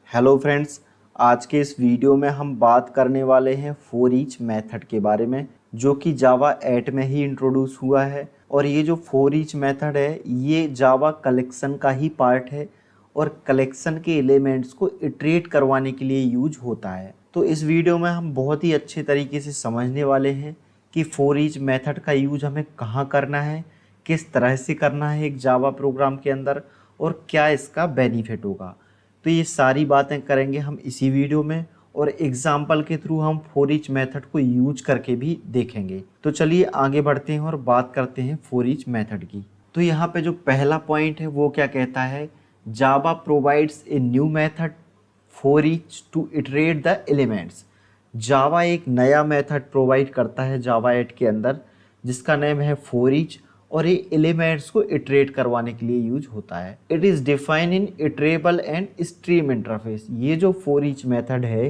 Hello friends, आज के इस वीडियो में हम बात करने वाले हैं फॉर ईच मेथड के बारे में, जो कि जावा 8 में ही इंट्रोड्यूस हुआ है। और ये जो फॉर ईच मेथड है ये जावा कलेक्शन का ही पार्ट है और कलेक्शन के एलिमेंट्स को इटरेट करवाने के लिए यूज होता है। तो इस वीडियो में हम बहुत ही अच्छे तरीके से समझने वाले हैं कि फॉर ईच मेथड का यूज हमें कहाँ करना है, किस तरह से करना है एक जावा प्रोग्राम के अंदर, और क्या इसका बेनिफिट होगा। तो ये सारी बातें करेंगे हम इसी वीडियो में, और एग्जाम्पल के थ्रू हम फॉर ईच मेथड को यूज करके भी देखेंगे। तो चलिए आगे बढ़ते हैं और बात करते हैं फॉर ईच मेथड की। तो यहाँ पे जो पहला पॉइंट है वो क्या कहता है, Java provides a new method for each to iterate the elements. Java एक नया मेथड प्रोवाइड करता है जावा 8 के अंदर, जिसका नेम है फॉर ईच, और ये एलिमेंट्स को इटरेट करवाने के लिए यूज होता है। It is define in iterable and stream interface. ये जो फॉर ईच मेथड है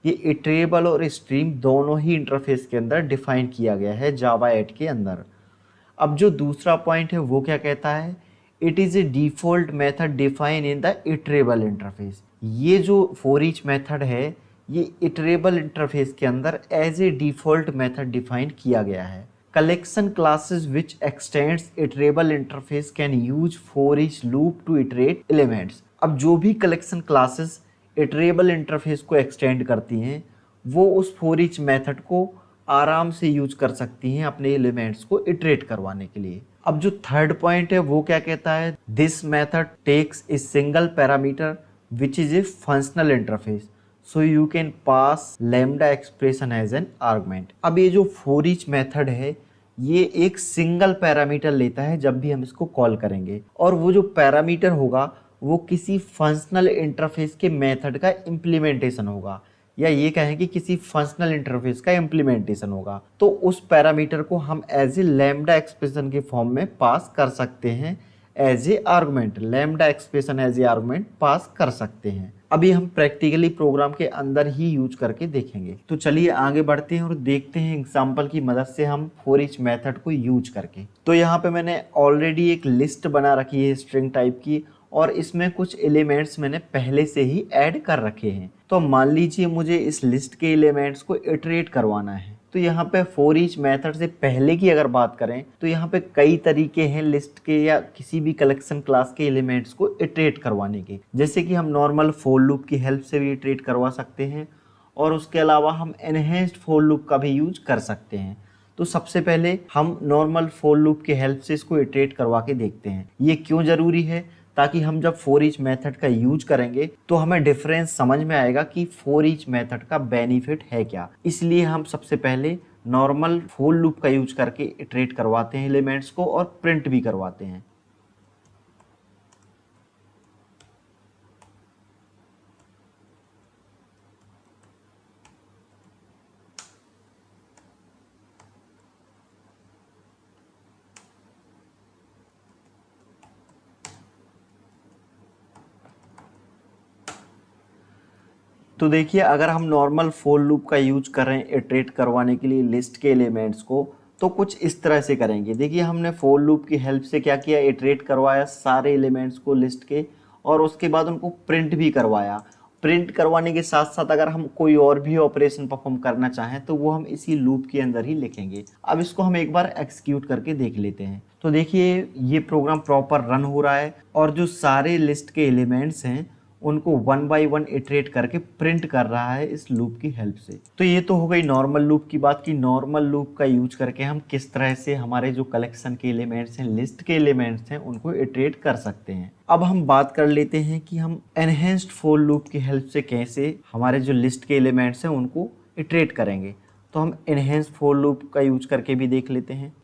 ये इटरेबल और स्ट्रीम दोनों ही इंटरफेस के अंदर डिफाइन किया गया है जावा 8 के अंदर। अब जो दूसरा पॉइंट है वो क्या कहता है, it is a default method define in the iterable interface. ये जो फॉर ईच मेथड है ये इटरेबल इंटरफेस के अंदर as a default method define किया गया है। Collection classes which extends iterable interface can use for each loop to iterate elements। अब जो भी कलेक्शन क्लासेस इटरेबल इंटरफेस को एक्सटेंड करती हैं वो उस फॉर ईच मेथड को आराम से यूज कर सकती हैं अपने एलिमेंट्स को इटरेट करवाने के लिए। अब जो थर्ड पॉइंट है वो क्या कहता है, this method takes a single parameter which is a functional interface, so you can pass lambda expression as an argument. अब ये जो फॉर ईच मेथड है ये एक सिंगल पैरामीटर लेता है जब भी हम इसको कॉल करेंगे, और वो जो पैरामीटर होगा वो किसी फंक्शनल इंटरफेस के मेथड का इम्प्लीमेंटेशन होगा, या ये कहें कि किसी फंक्शनल इंटरफेस का इम्प्लीमेंटेशन होगा। तो उस पैरामीटर को हम एज ए लैम्डा एक्सप्रेशन के फॉर्म में पास कर सकते हैं, as a argument. Lambda expression as a argument pass कर सकते हैं। अभी हम प्रैक्टिकली प्रोग्राम के अंदर ही यूज करके देखेंगे। तो चलिए आगे बढ़ते हैं और देखते हैं एग्जांपल की मदद से हम फॉर ईच मेथड को यूज करके। तो यहाँ पे मैंने ऑलरेडी एक लिस्ट बना रखी है स्ट्रिंग टाइप की, और इसमें कुछ एलिमेंट्स मैंने पहले से ही ऐड कर रखे हैं। तो मान लीजिए मुझे इस लिस्ट के एलिमेंट्स को इटरेट करवाना है। तो यहाँ पे फॉर ईच मेथड से पहले की अगर बात करें तो यहाँ पे कई तरीके हैं लिस्ट के या किसी भी कलेक्शन क्लास के एलिमेंट्स को इटरेट करवाने के। जैसे कि हम नॉर्मल फॉर लूप की हेल्प से भी इटरेट करवा सकते हैं, और उसके अलावा हम एनहेंस्ड फॉर लूप का भी यूज कर सकते हैं। तो सबसे पहले हम नॉर्मल फॉर लूप की हेल्प से इसको इटरेट करवा के देखते हैं। ये क्यों ज़रूरी है, ताकि हम जब फॉर ईच मेथड का यूज करेंगे तो हमें डिफरेंस समझ में आएगा कि फॉर ईच मेथड का बेनिफिट है क्या। इसलिए हम सबसे पहले नॉर्मल फॉर लूप का यूज करके इटरेट करवाते हैं एलिमेंट्स को, और प्रिंट भी करवाते हैं। तो देखिए, अगर हम नॉर्मल फॉर लूप का यूज कर रहे हैं इटरेट करवाने के लिए लिस्ट के एलिमेंट्स को, तो कुछ इस तरह से करेंगे। देखिए, हमने फॉर लूप की हेल्प से क्या किया, इटरेट करवाया सारे एलिमेंट्स को लिस्ट के, और उसके बाद उनको प्रिंट भी करवाया। प्रिंट करवाने के साथ साथ अगर हम कोई और भी ऑपरेशन परफॉर्म करना चाहें तो वो हम इसी लूप के अंदर ही लिखेंगे। अब इसको हम एक बार एक्सिक्यूट करके देख लेते हैं। तो देखिए, ये प्रोग्राम प्रॉपर रन हो रहा है, और जो सारे लिस्ट के एलिमेंट्स हैं उनको वन बाय वन इटरेट करके प्रिंट कर रहा है इस लूप की हेल्प से। तो ये तो हो गई नॉर्मल लूप की बात, कि नॉर्मल लूप का यूज करके हम किस तरह से हमारे जो कलेक्शन के एलिमेंट्स हैं, लिस्ट के एलिमेंट्स हैं, उनको इटरेट कर सकते हैं। अब हम बात कर लेते हैं कि हम एनहेंस्ड फॉर लूप की हेल्प से कैसे हमारे जो लिस्ट के एलिमेंट्स हैं उनको इटरेट करेंगे। तो हम एनहेंस्ड फॉर लूप का यूज करके भी देख लेते हैं।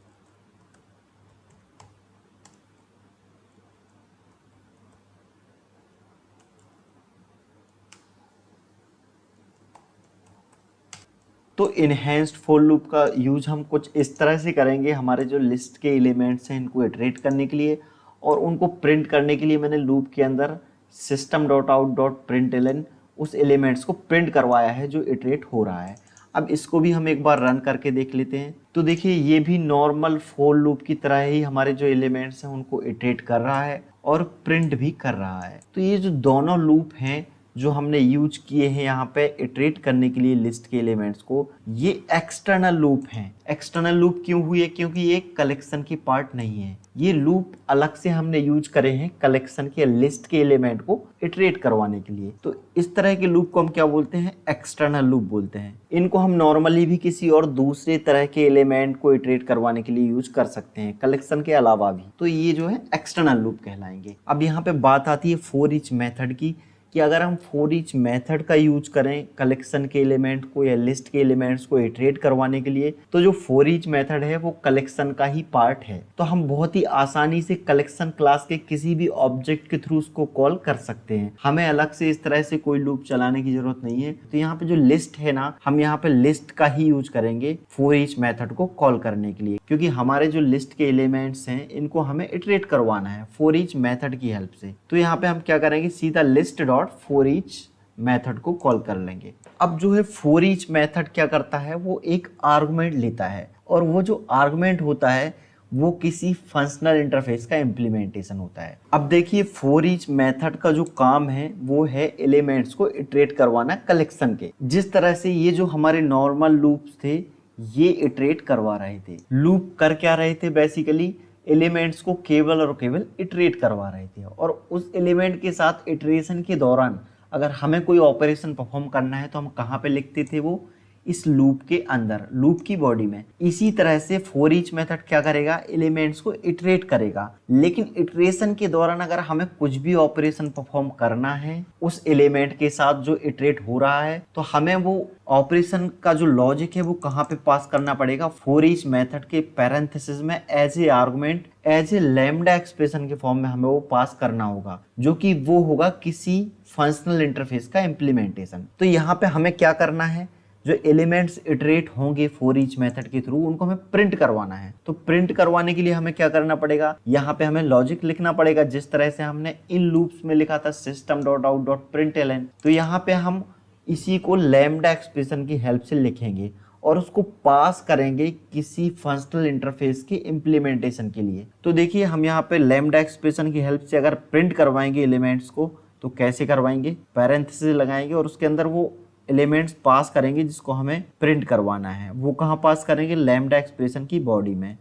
तो इनहेंस्ड फॉर लूप का यूज हम कुछ इस तरह से करेंगे, हमारे जो लिस्ट के एलिमेंट्स हैं इनको इटरेट करने के लिए, और उनको प्रिंट करने के लिए मैंने लूप के अंदर system.out.println उस एलिमेंट्स को प्रिंट करवाया है जो इटरेट हो रहा है। अब इसको भी हम एक बार रन करके देख लेते हैं। तो देखिए, ये भी नॉर्मल फॉर लूप की तरह ही हमारे जो एलिमेंट्स हैं उनको इटरेट कर रहा है और प्रिंट भी कर रहा है। तो ये जो दोनों लूप हैं जो हमने यूज किए हैं यहाँ पे इटरेट करने के लिए लिस्ट के एलिमेंट्स को, ये एक्सटर्नल लूप हैं। एक्सटर्नल लूप क्यों हुई है? क्योंकि ये कलेक्शन की पार्ट नहीं है। ये लूप अलग से हमने यूज करे हैं कलेक्शन के लिस्ट के एलिमेंट को इटरेट करवाने के लिए। तो इस तरह के लूप को हम क्या बोलते हैं? एक्सटर्नल लूप बोलते हैं। इनको हम नॉर्मली भी किसी और दूसरे तरह के एलिमेंट को इटरेट करवाने के लिए यूज कर सकते हैं, कलेक्शन के अलावा भी। तो ये जो है एक्सटर्नल लूप कहलाएंगे। अब यहाँ पे बात आती है फॉर ईच मेथड की, कि अगर हम फॉर ईच मेथड का यूज करें कलेक्शन के एलिमेंट को या लिस्ट के एलिमेंट्स को इटरेट करवाने के लिए, तो जो फॉर ईच मेथड है वो कलेक्शन का ही पार्ट है। तो हम बहुत ही आसानी से कलेक्शन क्लास के किसी भी ऑब्जेक्ट के थ्रू उसको कॉल कर सकते हैं। हमें अलग से इस तरह से कोई लूप चलाने की जरूरत नहीं है। तो यहाँ पे जो लिस्ट है ना, हम यहाँ पे लिस्ट का ही यूज करेंगे फॉर ईच मेथड को कॉल करने के लिए, क्योंकि हमारे जो लिस्ट के एलिमेंट्स हैं इनको हमें इटरेट करवाना है फॉर ईच मेथड की हेल्प से। तो यहाँ पे हम क्या करेंगे? सीधा list dot for each method को कॉल कर लेंगे। अब जो है फॉर ईच मेथड क्या करता है? वो एक आर्गुमेंट लेता है, और वो जो आर्गुमेंट होता है वो किसी फंक्शनल इंटरफेस का इम्प्लीमेंटेशन होता है। अब देखिए फॉर ईच मेथड का जो काम है वो है एलिमेंट्स को इटरेट करवाना कलेक्शन के। जिस तरह से ये जो हमारे नॉर्मल लूप्स थे ये इटरेट करवा रहे थे। लूप कर क्या रहे थे? बेसिकली एलिमेंट्स को केवल और केवल इटरेट करवा रहे थे, और उस एलिमेंट के साथ इटरेशन के दौरान अगर हमें कोई ऑपरेशन परफॉर्म करना है तो हम कहाँ पे लिखते थे? वो इस लूप के अंदर, लूप की बॉडी में। इसी तरह से फॉर ईच मेथड क्या करेगा? एलिमेंट्स को इटरेट करेगा, लेकिन इटरेशन के दौरान अगर हमें कुछ भी ऑपरेशन परफॉर्म करना है उस एलिमेंट के साथ जो इटरेट हो रहा है, तो हमें वो ऑपरेशन का जो लॉजिक है वो कहाँ पे पास करना पड़ेगा? फॉर ईच मेथड के पैरेंथेसिस में as a argument, as a lambda expression के फॉर्म में हमें वो पास करना होगा, जो कि वो होगा किसी फंक्शनल इंटरफेस का इम्प्लीमेंटेशन। तो यहाँ पे हमें क्या करना है? जो एलिमेंट्स इटरेट होंगे फॉर ईच मेथड के थ्रू उनको हमें प्रिंट करवाना है। तो प्रिंट करवाने के लिए हमें क्या करना पड़ेगा? यहाँ पे हमें लॉजिक लिखना पड़ेगा, जिस तरह से हमने इन लूप्स में लिखा था system dot out dot println. तो यहाँ पे हम इसी को लैम्डा एक्सप्रेशन की हेल्प से लिखेंगे और उसको पास करेंगे किसी फंक्शनल इंटरफेस के इम्प्लीमेंटेशन के लिए। तो देखिए हम यहाँ पे लैम्डा एक्सप्रेशन की हेल्प से अगर प्रिंट करवाएंगे एलिमेंट्स को तो कैसे करवाएंगे? पैरेंथेसिस लगाएंगे और उसके अंदर वो एलिमेंट्स पास करेंगे जिसको हमें प्रिंट करवाना है। वो कहाँ पास करेंगे? लैम्डा एक्सप्रेशन की बॉडी में,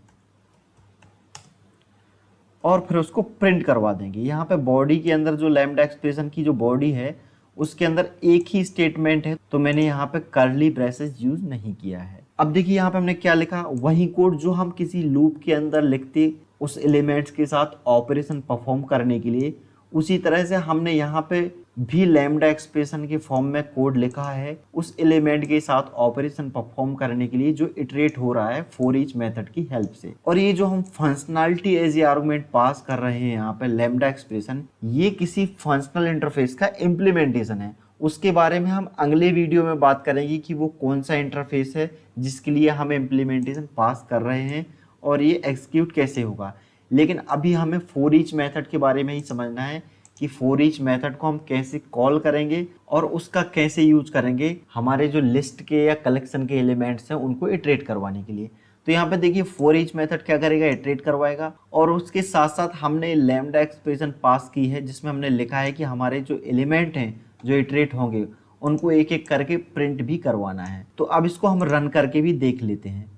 और फिर उसको प्रिंट करवा देंगे। यहाँ पे बॉडी के अंदर जो लैम्डा एक्सप्रेशन की जो बॉडी है उसके अंदर एक ही स्टेटमेंट है, तो मैंने यहाँ पे कर्ली ब्रेसेस यूज नहीं किया है। अब देखिए यहाँ पे हमने क्या लिखा? वही कोड जो हम किसी लूप के अंदर लिखते उस एलिमेंट्स के साथ ऑपरेशन परफॉर्म करने के लिए, उसी तरह से हमने यहाँ पे भी लैम्डा एक्सप्रेशन के फॉर्म में कोड लिखा है उस एलिमेंट के साथ ऑपरेशन परफॉर्म करने के लिए जो इटरेट हो रहा है फॉर ईच मेथड की हेल्प से। और ये जो हम functionality as a argument pass कर रहे हैं यहाँ पे लैम्डा एक्सप्रेशन, ये किसी फंक्शनल इंटरफेस का इम्प्लीमेंटेशन है। उसके बारे में हम अगले वीडियो में बात करेंगे कि वो कौन सा इंटरफेस है जिसके लिए हम इम्प्लीमेंटेशन पास कर रहे हैं और ये एग्जीक्यूट कैसे होगा। लेकिन अभी हमें फॉर ईच मेथड के बारे में ही समझना है कि फॉर ईच मेथड को हम कैसे कॉल करेंगे और उसका कैसे यूज करेंगे हमारे जो लिस्ट के या कलेक्शन के एलिमेंट्स हैं उनको इटरेट करवाने के लिए। तो यहाँ पे देखिए फॉर ईच मेथड क्या करेगा? इटरेट करवाएगा, और उसके साथ साथ हमने लैम्डा एक्सप्रेशन पास की है जिसमें हमने लिखा है कि हमारे जो एलिमेंट हैं जो इटरेट होंगे उनको एक एक करके प्रिंट भी करवाना है। तो अब इसको हम रन करके भी देख लेते हैं।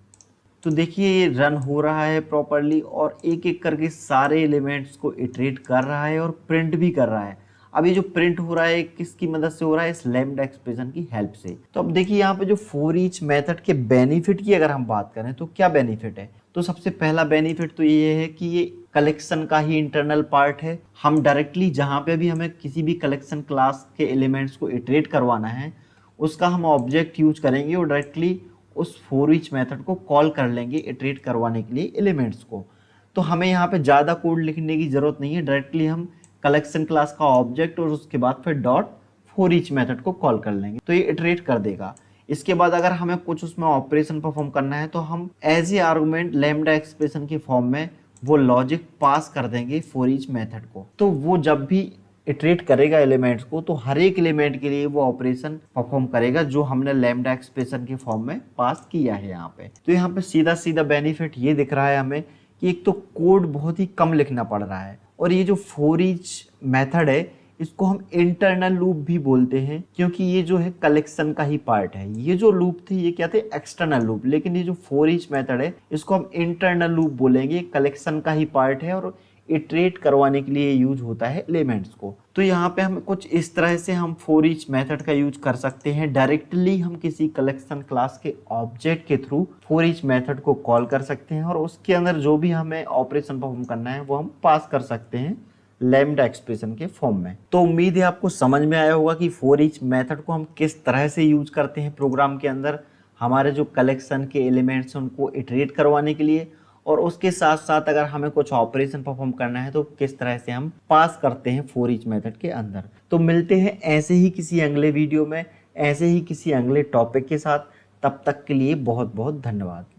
तो देखिए ये रन हो रहा है प्रॉपरली और एक एक करके सारे एलिमेंट्स को इटरेट कर रहा है और प्रिंट भी कर रहा है। अब ये जो प्रिंट हो रहा है किसकी मदद से हो रहा है? इस लैम्डा एक्सप्रेशन की हेल्प से। तो अब देखिए यहाँ पे जो फॉर ईच मेथड के बेनिफिट की अगर हम बात करें तो क्या बेनिफिट है? तो सबसे पहला बेनिफिट तो ये है कि ये कलेक्शन का ही इंटरनल पार्ट है। हम डायरेक्टली जहाँ पे भी हमें किसी भी कलेक्शन क्लास के एलिमेंट्स को इटरेट करवाना है उसका हम ऑब्जेक्ट यूज करेंगे और डायरेक्टली उस फॉर ईच मेथड को कॉल कर लेंगे इटरेट करवाने के लिए एलिमेंट्स को। तो हमें यहाँ पे ज़्यादा कोड लिखने की ज़रूरत नहीं है, डायरेक्टली हम कलेक्शन क्लास का ऑब्जेक्ट और उसके बाद फिर डॉट फॉर ईच मेथड को कॉल कर लेंगे तो ये इटरेट कर देगा। इसके बाद अगर हमें कुछ उसमें ऑपरेशन परफॉर्म करना है तो हम as a argument lambda expression के फॉर्म में वो लॉजिक पास कर देंगे फॉर ईच मेथड को। तो वो जब भी इटरेट करेगा एलिमेंट्स को तो हर एक एलिमेंट के लिए वो ऑपरेशन परफॉर्म करेगा जो हमने लैम्डा एक्सप्रेशन के फॉर्म में पास किया है यहाँ पे। तो यहाँ पे सीधा सीधा बेनिफिट ये दिख रहा है हमें कि एक तो कोड बहुत ही कम लिखना पड़ रहा है, और ये जो फॉर ईच मेथड है इसको हम इंटरनल लूप भी बोलते हैं, क्योंकि ये जो है कलेक्शन का ही पार्ट है। ये जो लूप थे ये क्या थे, एक्सटर्नल लूप, लेकिन ये जो फॉर ईच मेथड है इसको हम इंटरनल लूप बोलेंगे। कलेक्शन का ही पार्ट है और इटरेट करवाने के लिए यूज होता है एलिमेंट्स को। तो यहाँ पे हम कुछ इस तरह से हम फॉर ईच मेथड का यूज कर सकते हैं। डायरेक्टली हम किसी कलेक्शन क्लास के ऑब्जेक्ट के थ्रू फॉर ईच मेथड को कॉल कर सकते हैं और उसके अंदर जो भी हमें ऑपरेशन परफॉर्म करना है वो हम पास कर सकते हैं लैम्डा एक्सप्रेशन के फॉर्म में। तो उम्मीद है आपको समझ में आया होगा कि फॉर ईच मेथड को हम किस तरह से यूज करते हैं प्रोग्राम के अंदर हमारे जो कलेक्शन के एलिमेंट्स हैं उनको इटरेट करवाने के लिए, और उसके साथ साथ अगर हमें कुछ ऑपरेशन परफॉर्म करना है तो किस तरह से हम पास करते हैं फॉर ईच मेथड के अंदर। तो मिलते हैं ऐसे ही किसी अगले वीडियो में, ऐसे ही किसी अगले टॉपिक के साथ। तब तक के लिए बहुत बहुत धन्यवाद।